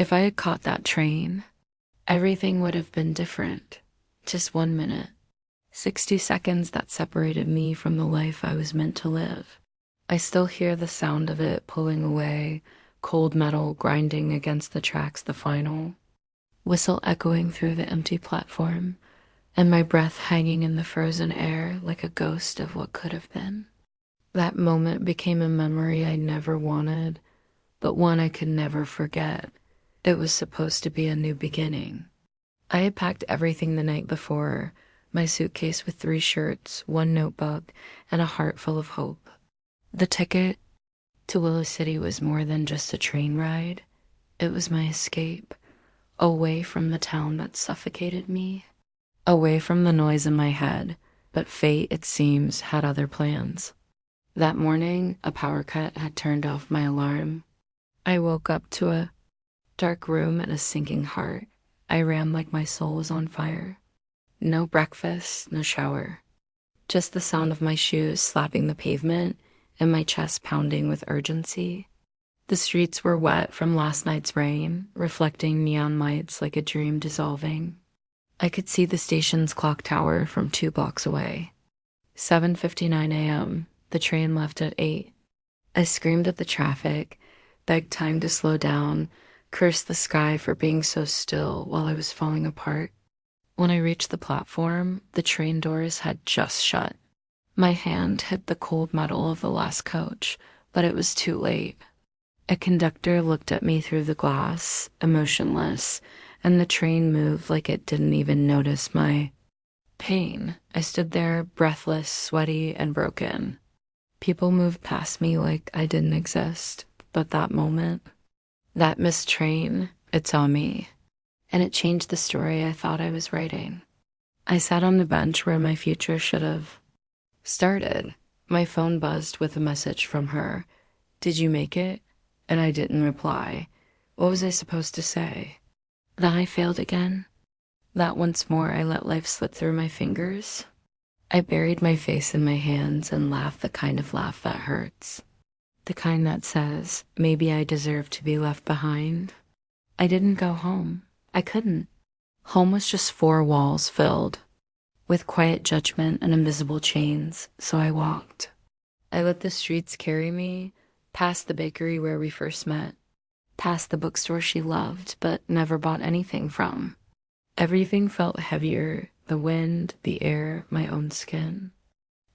If I had caught that train, everything would have been different. Just 1 minute. 60 seconds that separated me from the life I was meant to live. I still hear the sound of it pulling away, cold metal grinding against the tracks, the final whistle echoing through the empty platform, and my breath hanging in the frozen air like a ghost of what could have been. That moment became a memory I never wanted, but one I could never forget. It was supposed to be a new beginning. I had packed everything the night before, my suitcase with 3 shirts, 1 notebook, and a heart full of hope. The ticket to Willow City was more than just a train ride. It was my escape, away from the town that suffocated me, away from the noise in my head. But fate, it seems, had other plans. That morning, a power cut had turned off my alarm. I woke up to a dark room and a sinking heart. I ran like my soul was on fire. No breakfast, no shower. Just the sound of my shoes slapping the pavement and my chest pounding with urgency. The streets were wet from last night's rain, reflecting neon lights like a dream dissolving. I could see the station's clock tower from 2 blocks away. 7:59 a.m. The train left at 8. I screamed at the traffic, begged time to slow down, cursed the sky for being so still while I was falling apart. When I reached the platform, the train doors had just shut. My hand hit the cold metal of the last coach, but it was too late. A conductor looked at me through the glass, emotionless, and the train moved like it didn't even notice my pain. I stood there, breathless, sweaty, and broken. People moved past me like I didn't exist, but that moment, that missed train, it saw me, and it changed the story I thought I was writing. I sat on the bench where my future should have started. My phone buzzed with a message from her. "Did you make it?" And I didn't reply. What was I supposed to say? That I failed again? That once more I let life slip through my fingers? I buried my face in my hands and laughed the kind of laugh that hurts. The kind that says, maybe I deserve to be left behind. I didn't go home. I couldn't. Home was just 4 walls filled with quiet judgment and invisible chains, so I walked. I let the streets carry me, past the bakery where we first met, past the bookstore she loved but never bought anything from. Everything felt heavier, the wind, the air, my own skin.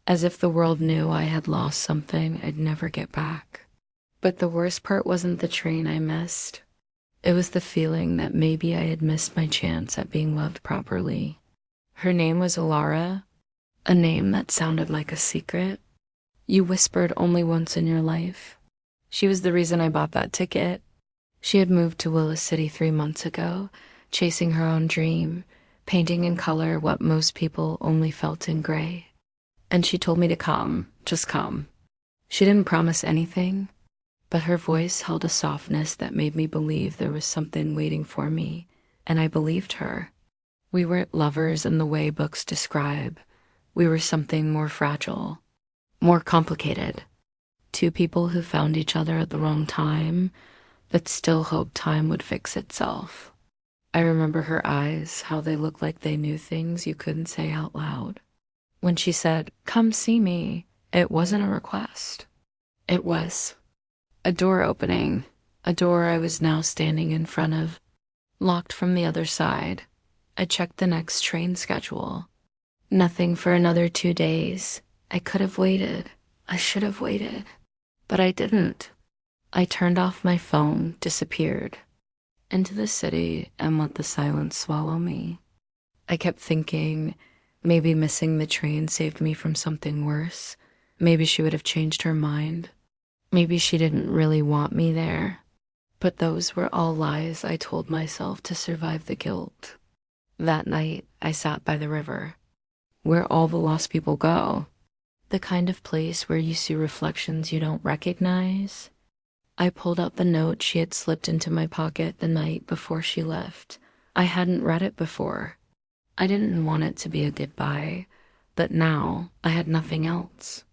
As if the world knew I had lost something I'd never get back. But the worst part wasn't the train I missed. It was the feeling that maybe I had missed my chance at being loved properly. Her name was Alara, a name that sounded like a secret you whispered only once in your life. She was the reason I bought that ticket. She had moved to Willow City 3 months ago, chasing her own dream, painting in color what most people only felt in gray. And she told me to come, just come. She didn't promise anything, but her voice held a softness that made me believe there was something waiting for me, and I believed her. We weren't lovers in the way books describe. We were something more fragile, more complicated. 2 people who found each other at the wrong time, but still hoped time would fix itself. I remember her eyes, how they looked like they knew things you couldn't say out loud. When she said, "Come see me," it wasn't a request. It was a door opening, a door I was now standing in front of, locked from the other side. I checked the next train schedule. Nothing for another 2 days. I could have waited. I should have waited. But I didn't. I turned off my phone, disappeared into the city, and let the silence swallow me. I kept thinking, maybe missing the train saved me from something worse. Maybe she would have changed her mind. Maybe she didn't really want me there. But those were all lies I told myself to survive the guilt. That night, I sat by the river, where all the lost people go. The kind of place where you see reflections you don't recognize. I pulled out the note she had slipped into my pocket the night before she left. I hadn't read it before. I didn't want it to be a goodbye, but now I had nothing else.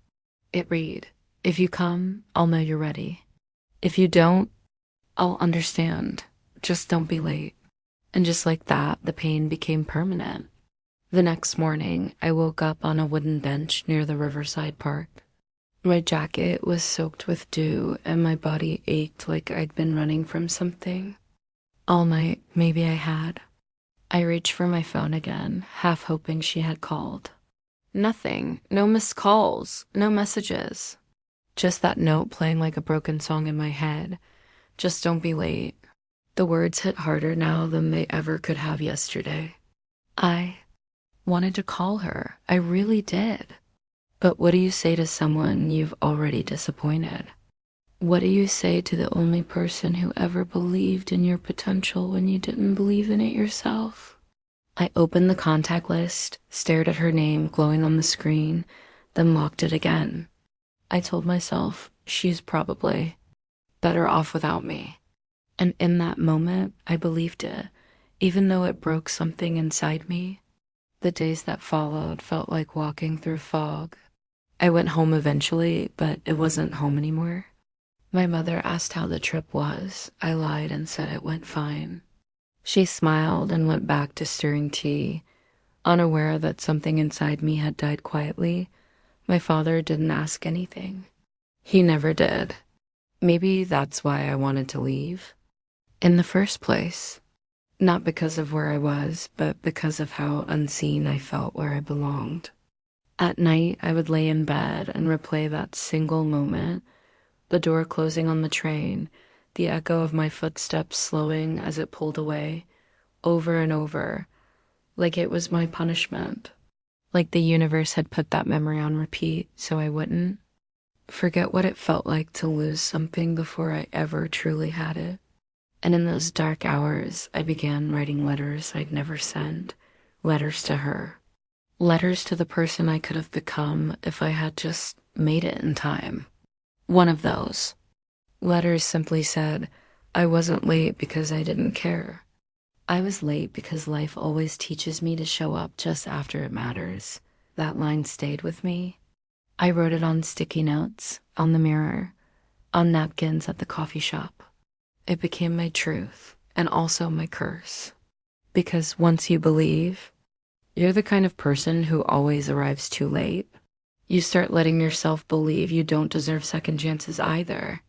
It read, "If you come, I'll know you're ready. If you don't, I'll understand. Just don't be late. And just like that, the pain became permanent. The next morning, I woke up on a wooden bench near the riverside park. My jacket was soaked with dew, and my body ached like I'd been running from something. All night, maybe I had. I reached for my phone again, half hoping she had called. Nothing. No missed calls. No messages. Just that note playing like a broken song in my head. Just don't be late. The words hit harder now than they ever could have yesterday. I wanted to call her. I really did. But what do you say to someone you've already disappointed? What do you say to the only person who ever believed in your potential when you didn't believe in it yourself? I opened the contact list, stared at her name glowing on the screen, then locked it again. I told myself, she's probably better off without me. And in that moment, I believed it, even though it broke something inside me. The days that followed felt like walking through fog. I went home eventually, but it wasn't home anymore. My mother asked how the trip was. I lied and said it went fine. She smiled and went back to stirring tea. Unaware that something inside me had died quietly, my father didn't ask anything. He never did. Maybe that's why I wanted to leave. In the first place. Not because of where I was, but because of how unseen I felt where I belonged. At night, I would lay in bed and replay that single moment, the door closing on the train, the echo of my footsteps slowing as it pulled away, over and over, like it was my punishment, like the universe had put that memory on repeat so I wouldn't forget what it felt like to lose something before I ever truly had it. And in those dark hours, I began writing letters I'd never sent, letters to her, letters to the person I could have become if I had just made it in time. One of those letters simply said, I wasn't late because I didn't care. I was late because life always teaches me to show up just after it matters. That line stayed with me. I wrote it on sticky notes, on the mirror, on napkins at the coffee shop. It became my truth and also my curse. Because once you believe, you're the kind of person who always arrives too late. You start letting yourself believe you don't deserve second chances either.